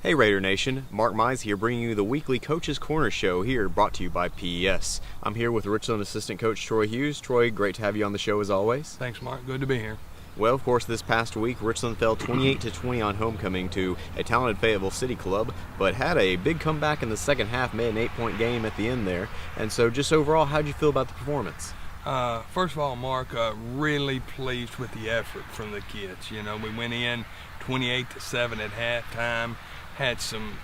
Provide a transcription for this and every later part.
Hey Raider Nation, Mark Mize here bringing you the weekly Coach's Corner show here, brought to you by PES. I'm here with Richland assistant coach Troy Hughes. Troy, great to have you on the show as always. Thanks, Mark. Good to be here. Well, of course, this past week, Richland fell 28-20 on homecoming to a talented Fayetteville City club, but had a big comeback in the second half, made an 8-point game at the end there. And so just overall, how'd you feel about the performance? First of all, Mark, really pleased with the effort from the kids. You know, we went in 28-7 at halftime, had some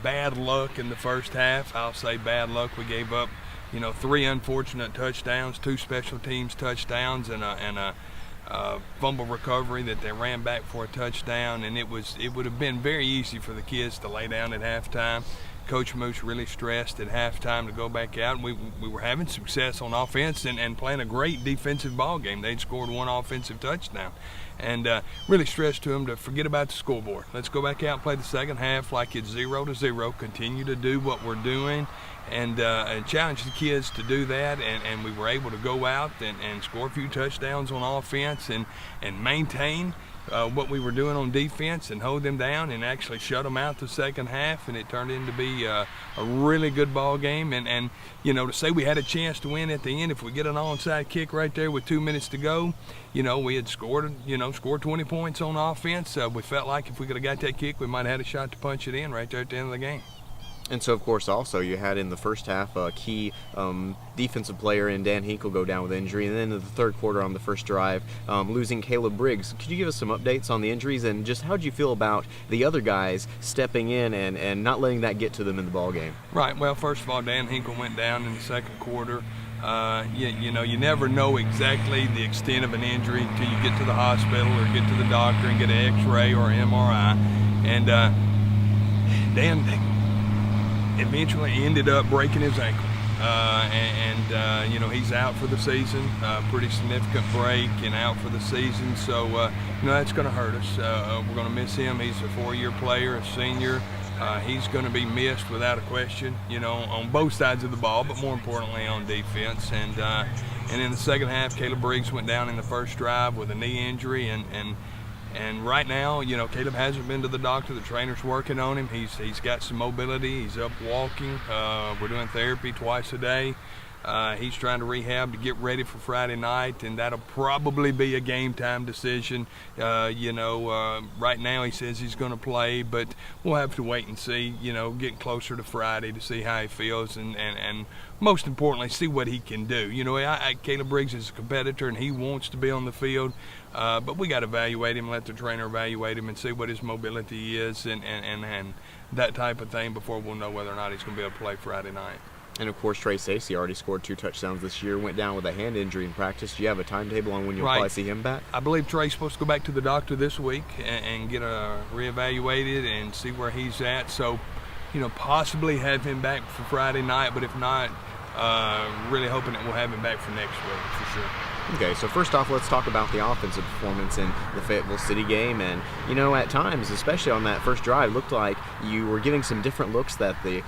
bad luck in the first half. I'll say bad luck. We gave up, 3 unfortunate touchdowns, 2 special teams touchdowns, and a fumble recovery that they ran back for a touchdown, and it would have been very easy for the kids to lay down at halftime. Coach Moose really stressed at halftime to go back out, and we were having success on offense and playing a great defensive ball game. They'd scored 1 offensive touchdown, and really stressed to them to forget about the scoreboard. Let's go back out and play the second half like it's 0-0. Continue to do what we're doing, and challenge the kids to do that. And we were able to go out and score a few touchdowns on offense and maintain what we were doing on defense and hold them down and actually shut them out the second half, and it turned into be a really good ball game. And to say we had a chance to win at the end, if we get an onside kick right there with 2 minutes to go, we had scored 20 points on offense. We felt like if we could have got that kick, we might have had a shot to punch it in right there at the end of the game. And so, of course, also you had in the first half a key defensive player in Dan Hinkle go down with injury, and then in the third quarter on the first drive, losing Caleb Briggs. Could you give us some updates on the injuries, and just how did you feel about the other guys stepping in and not letting that get to them in the ball game? Right. Well, first of all, Dan Hinkle went down in the second quarter. You never know exactly the extent of an injury until you get to the hospital or get to the doctor and get an X-ray or an MRI. And Dan eventually ended up breaking his ankle, he's out for the season. Pretty significant break and out for the season, so that's going to hurt us. We're going to miss him. He's a 4-year player, a senior. He's going to be missed without a question, on both sides of the ball, but more importantly on defense. And in the second half, Caleb Briggs went down in the first drive with a knee injury, and right now, Caleb hasn't been to the doctor. The trainer's working on him. He's got some mobility. He's up walking. We're doing therapy twice a day. He's trying to rehab to get ready for Friday night, and that'll probably be a game time decision. Right now he says he's going to play, but we'll have to wait and see, getting closer to Friday to see how he feels and most importantly, see what he can do. Caleb Briggs is a competitor and he wants to be on the field, but we got to evaluate him, let the trainer evaluate him and see what his mobility is and that type of thing before we'll know whether or not he's going to be able to play Friday night. And of course, Trey Stacey already scored 2 touchdowns this year, went down with a hand injury in practice. Do you have a timetable on when you'll probably see him back? I believe Trey's supposed to go back to the doctor this week and get reevaluated and see where he's at. So, possibly have him back for Friday night, but if not, really hoping that we'll have him back for next week for sure. Okay, so first off, let's talk about the offensive performance in the Fayetteville City game. And, at times, especially on that first drive, looked like you were giving some different looks that they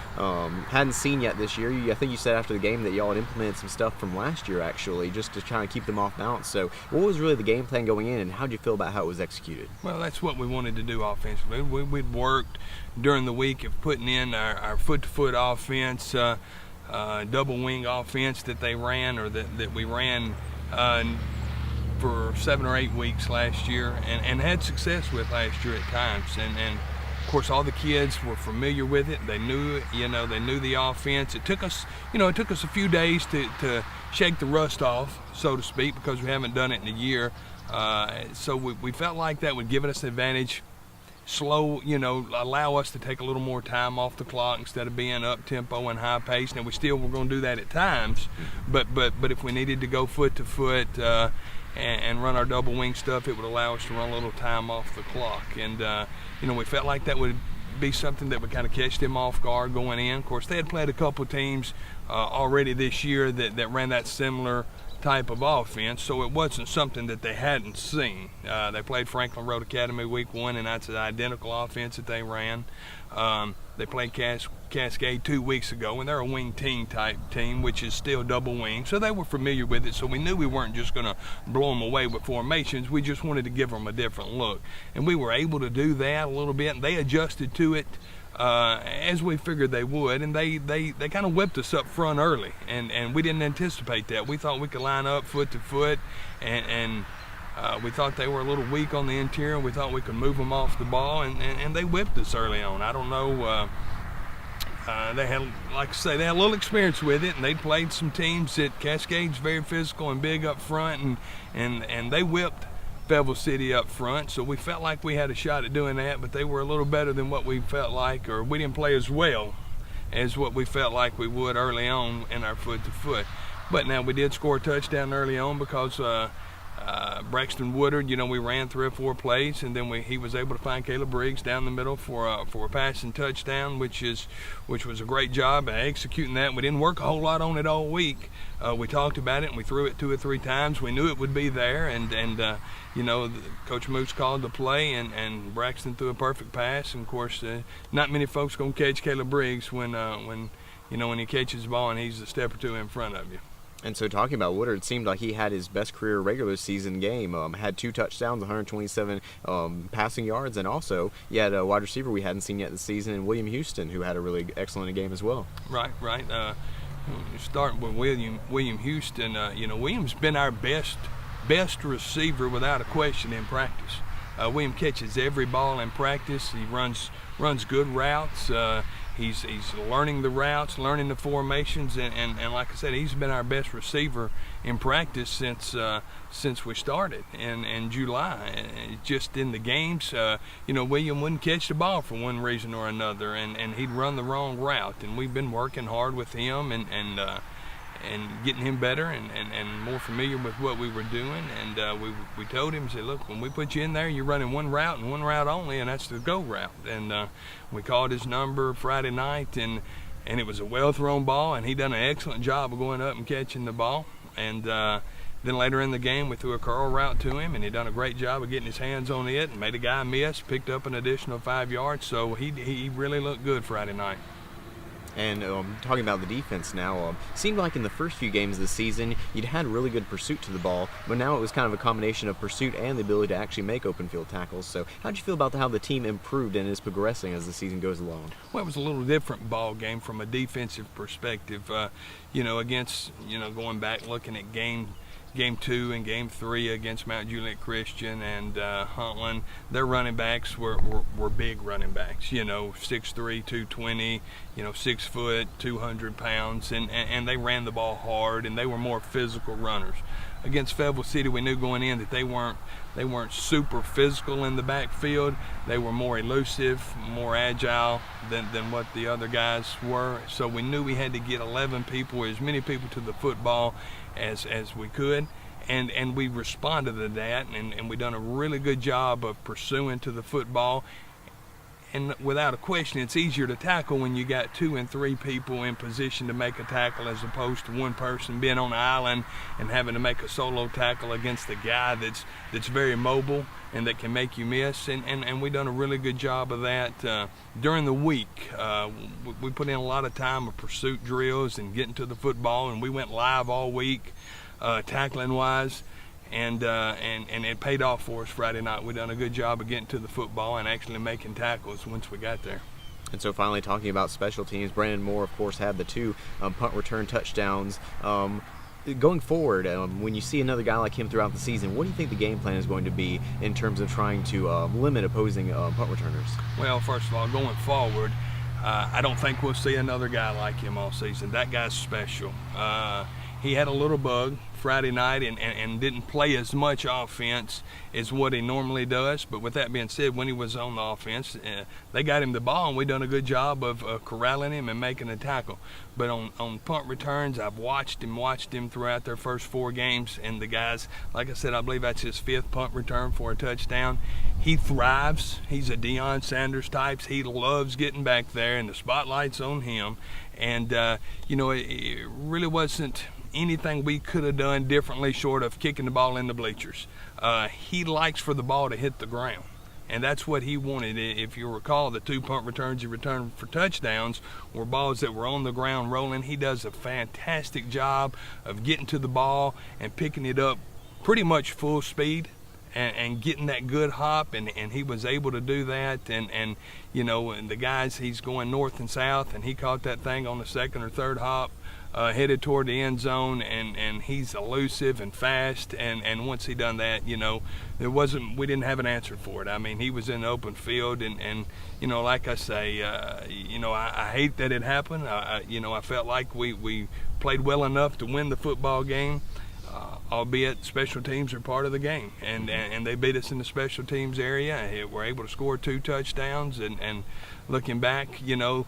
hadn't seen yet this year. I think you said after the game that y'all had implemented some stuff from last year, actually, just to try and keep them off balance. So what was really the game plan going in, and how did you feel about how it was executed? Well, that's what we wanted to do offensively. We'd worked during the week of putting in our foot-to-foot offense, double wing offense that they ran or that we ran for 7 or 8 weeks last year and had success with last year at times. And of course, all the kids were familiar with it. They knew, they knew the offense. It took us a few days to shake the rust off, so to speak, because we haven't done it in a year. So we felt like that would give us an advantage. Slow, allow us to take a little more time off the clock instead of being up tempo and high pace. Now we still were going to do that at times, but if we needed to go foot to foot and run our double wing stuff, it would allow us to run a little time off the clock. And we felt like that would be something that would kind of catch them off guard going in. Of course, they had played a couple of teams already this year that ran that similar type of offense, so it wasn't something that they hadn't seen. They played Franklin Road Academy week 1, and that's an identical offense that they ran. They played Cascade 2 weeks ago, and they're a wing team type team, which is still double wing, so they were familiar with it, so we knew we weren't just going to blow them away with formations. We just wanted to give them a different look, and we were able to do that a little bit, and they adjusted to it as we figured they would, and they kind of whipped us up front early, and we didn't anticipate that. We thought we could line up foot to foot, and we thought they were a little weak on the interior. We thought we could move them off the ball, and they whipped us early on. I don't know. They had, like I say, they had a little experience with it, and they played some teams that Cascade's very physical and big up front, and they whipped Fayetteville City up front, so we felt like we had a shot at doing that, but they were a little better than what we felt like, or we didn't play as well as what we felt like we would early on in our foot to foot. But now we did score a touchdown early on because Braxton Woodard, we ran 3 or 4 plays, and then he was able to find Caleb Briggs down the middle for a passing touchdown, which was a great job at executing that. We didn't work a whole lot on it all week. We talked about it, and we threw it 2 or 3 times. We knew it would be there, and Coach Moose called the play, and Braxton threw a perfect pass. And of course, not many folks gonna catch Caleb Briggs when he catches the ball and he's a step or 2 in front of you. And so talking about Woodard, it seemed like he had his best career regular season game. Had 2 touchdowns, 127 passing yards, and also he had a wide receiver we hadn't seen yet this season, in William Houston, who had a really excellent game as well. Right. Starting with William Houston, William's been our best receiver without a question in practice. William catches every ball in practice. He runs good routes. He's learning the routes, learning the formations, and like I said, he's been our best receiver in practice since we started in July. Just in the games, William wouldn't catch the ball for one reason or another, and he'd run the wrong route. And we've been working hard with him and getting him better and more familiar with what we were doing. And we told him, said, look, when we put you in there, you're running one route and one route only, and that's the go route. And we called his number Friday night, and it was a well-thrown ball, and he done an excellent job of going up and catching the ball. And then later in the game, we threw a curl route to him, and he done a great job of getting his hands on it and made a guy miss, picked up an additional 5 yards. So he really looked good Friday night. And talking about the defense now, seemed like in the first few games of the season, you'd had really good pursuit to the ball, but now it was kind of a combination of pursuit and the ability to actually make open field tackles. So how'd you feel about how the team improved and is progressing as the season goes along? Well, it was a little different ball game from a defensive perspective. Against, going back, looking at Game 2 and Game 3 against Mount Juliet Christian and Huntland, their running backs were big running backs, 6'3", 220, 6 foot, 200 pounds, and they ran the ball hard, and they were more physical runners. Against Fayetteville City, we knew going in that they weren't super physical in the backfield. They were more elusive, more agile than what the other guys were. So we knew we had to get 11 people, as many people to the football as we could, and we responded to that, and we done a really good job of pursuing to the football. And without a question, it's easier to tackle when you got 2 and 3 people in position to make a tackle, as opposed to one person being on the island and having to make a solo tackle against a guy that's very mobile and that can make you miss. And we done a really good job of that during the week. We put in a lot of time of pursuit drills and getting to the football, and we went live all week, tackling wise. And it paid off for us Friday night. We done a good job of getting to the football and actually making tackles once we got there. And so finally, talking about special teams, Brandon Moore, of course, had the 2 punt return touchdowns. Going forward, when you see another guy like him throughout the season, what do you think the game plan is going to be in terms of trying to limit opposing punt returners? Well, first of all, going forward, I don't think we'll see another guy like him all season. That guy's special. He had a little bug Friday night and didn't play as much offense as what he normally does. But with that being said, when he was on the offense, they got him the ball, and we done a good job of corralling him and making a tackle. But on punt returns, I've watched him throughout their first 4 games, and the guys, like I said, I believe that's his 5th punt return for a touchdown. He thrives. He's a Deion Sanders type. He loves getting back there, and the spotlight's on him. And it really wasn't anything we could have done differently short of kicking the ball in the bleachers. He likes for the ball to hit the ground, and that's what he wanted. If you recall, the 2 punt returns he returned for touchdowns were balls that were on the ground rolling. He does a fantastic job of getting to the ball and picking it up pretty much full speed and getting that good hop, and he was able to do that. And you know, and the guys, he's going north and south, and he caught that thing on the second or third hop, headed toward the end zone, and he's elusive and fast, and once he done that, you know, we didn't have an answer for it. I mean, he was in the open field, and you know, like I say, you know, I hate that it happened. You know, I felt like we played well enough to win the football game, albeit special teams are part of the game, and they beat us in the special teams area. We're able to score 2 touchdowns, and looking back, you know,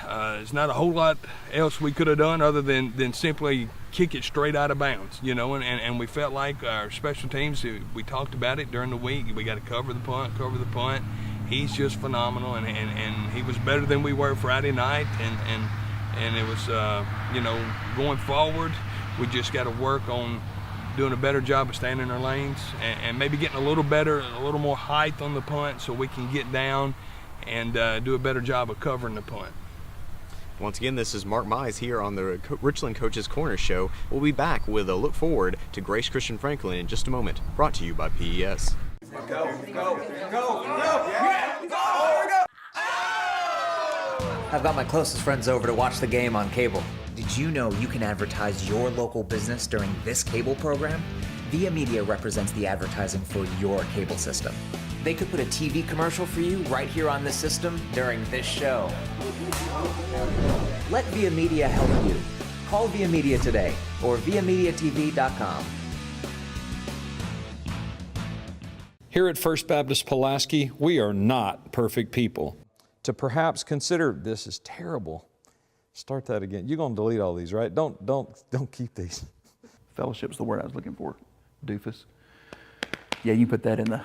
there's not a whole lot else we could have done other than simply kick it straight out of bounds, you know, and we felt like our special teams, we talked about it during the week, we got to cover the punt. He's just phenomenal, and he was better than we were Friday night, and it was, you know, going forward, we just got to work on doing a better job of staying in our lanes and maybe getting a little more height on the punt so we can get down and do a better job of covering the punt. Once again, this is Mark Mize here on the Richland Coaches Corner Show. We'll be back with a look forward to Grace Christian Franklin in just a moment, brought to you by PES. I've got my closest friends over to watch the game on cable. Did you know you can advertise your local business during this cable program? Via Media represents the advertising for your cable system. They could put a TV commercial for you right here on this system during this show. Let Via Media help you. Call Via Media today or viamediatv.com. Here at First Baptist Pulaski, we are not perfect people. To perhaps consider this is terrible. Start that again. You're going to delete all these, right? Don't keep these. Fellowship's the word I was looking for. Doofus. Yeah, you put that in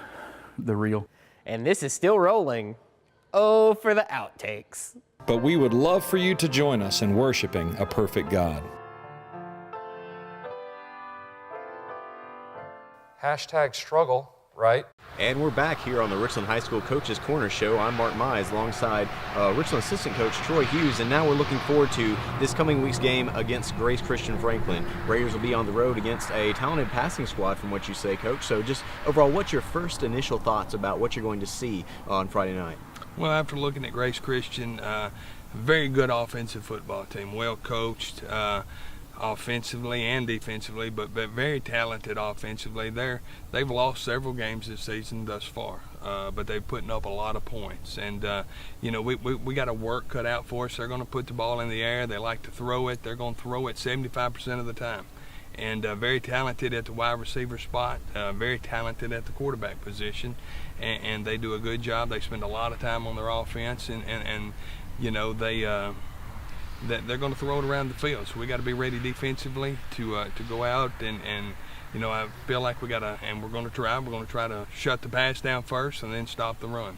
the reel. And this is still rolling. Oh, for the outtakes. But we would love for you to join us in worshiping a perfect God. #struggle, right? And we're back here on the Richland High School Coaches Corner Show. I'm Mark Mize alongside Richland assistant coach Troy Hughes, and now we're looking forward to this coming week's game against Grace Christian Franklin. Raiders will be on the road against a talented passing squad, from what you say, Coach. So just overall, what's your first initial thoughts about what you're going to see on Friday night? Well, after looking at Grace Christian, very good offensive football team, well coached, offensively and defensively, but very talented offensively. They've lost several games this season thus far, but they're putting up a lot of points. And you know, we got a work cut out for us. They're going to put the ball in the air. They like to throw it. They're going to throw it 75% of the time. And very talented at the wide receiver spot, very talented at the quarterback position, and they do a good job. They spend a lot of time on their offense, and you know, they're going to throw it around the field. So we got to be ready defensively to go out and you know, I feel like we're going to try to shut the pass down first and then stop the run.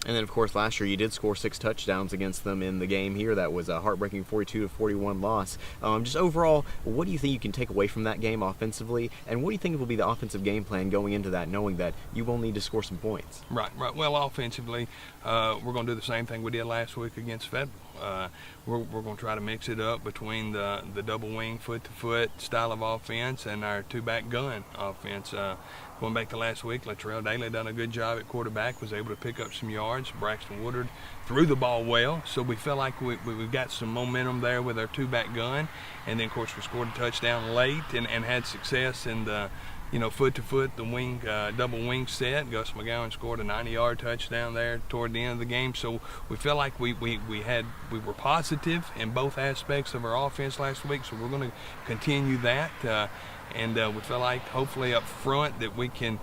And then, of course, last year you did score 6 touchdowns against them in the game here. That was a heartbreaking 42-41 loss. Just overall, what do you think you can take away from that game offensively, and what do you think will be the offensive game plan going into that, knowing that you will need to score some points? Right. Well, offensively, we're going to do the same thing we did last week against Fayetteville. We're going to try to mix it up between the double wing, foot-to-foot style of offense and our two-back gun offense. Going back to last week, Latrell Daly done a good job at quarterback, was able to pick up some yards. Braxton Woodard threw the ball well, so we feel like we've got some momentum there with our two-back gun. And then, of course, we scored a touchdown late and had success in the, you know, foot-to-foot, the wing, double wing set. Gus McGowan scored a 90-yard touchdown there toward the end of the game. So we feel like we were positive in both aspects of our offense last week, so we're going to continue that. And we feel like hopefully up front that we can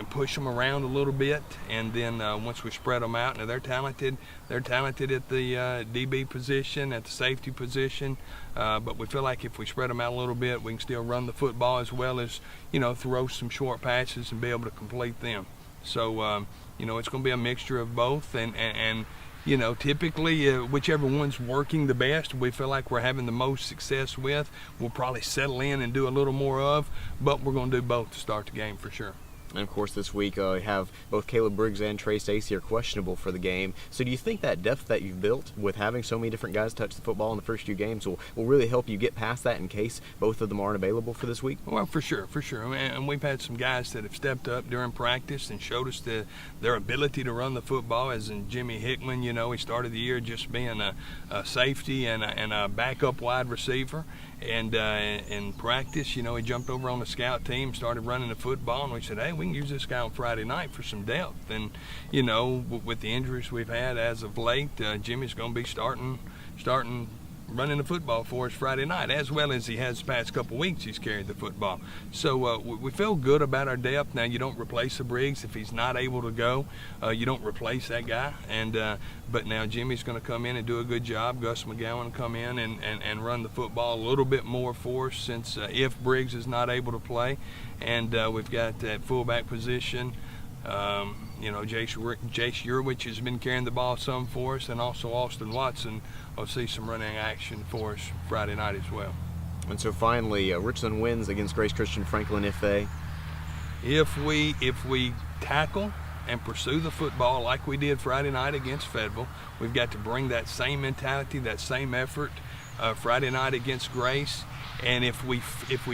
push them around a little bit, and then once we spread them out, and they're talented at the DB position, at the safety position, but we feel like if we spread them out a little bit, we can still run the football as well as, you know, throw some short passes and be able to complete them. So you know, it's going to be a mixture of both, and typically whichever one's working the best, we feel like we're having the most success with, we'll probably settle in and do a little more of, but we're going to do both to start the game for sure. And of course, this week we have both Caleb Briggs and Trey Stacy are questionable for the game. So do you think that depth that you've built with having so many different guys touch the football in the first few games will really help you get past that in case both of them aren't available for this week? Well, for sure. And we've had some guys that have stepped up during practice and showed us their ability to run the football, as in Jimmy Hickman. He started the year just being a safety and a backup wide receiver. And in practice, he jumped over on the scout team, started running the football, and we said, hey, we can use this guy on Friday night for some depth. And, with the injuries we've had as of late, Jimmy's going to be starting running the football for us Friday night, as well as he has the past couple weeks he's carried the football. So we feel good about our depth. Now, you don't replace the Briggs if he's not able to go. You don't replace that guy. But now Jimmy's going to come in and do a good job. Gus McGowan come in and run the football a little bit more for us since if Briggs is not able to play. And we've got that fullback position. Jace Urwich has been carrying the ball some for us, and also Austin Watson will see some running action for us Friday night as well. And so finally, Richland wins against Grace Christian Franklin if we tackle and pursue the football like we did Friday night against Fayetteville. We've got to bring that same mentality, that same effort Friday night against Grace. And if we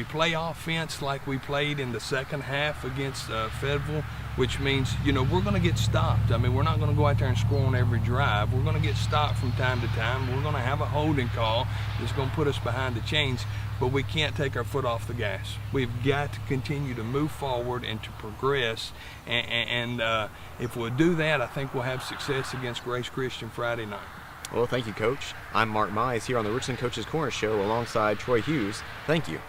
play offense like we played in the second half against Fayetteville, which means, we're going to get stopped. I mean, we're not going to go out there and score on every drive. We're going to get stopped from time to time. We're going to have a holding call that's going to put us behind the chains, but we can't take our foot off the gas. We've got to continue to move forward and to progress. And if we'll do that, I think we'll have success against Grace Christian Friday night. Well, thank you, Coach. I'm Mark Mize here on the Richland Coach's Corner Show alongside Troy Hughes. Thank you.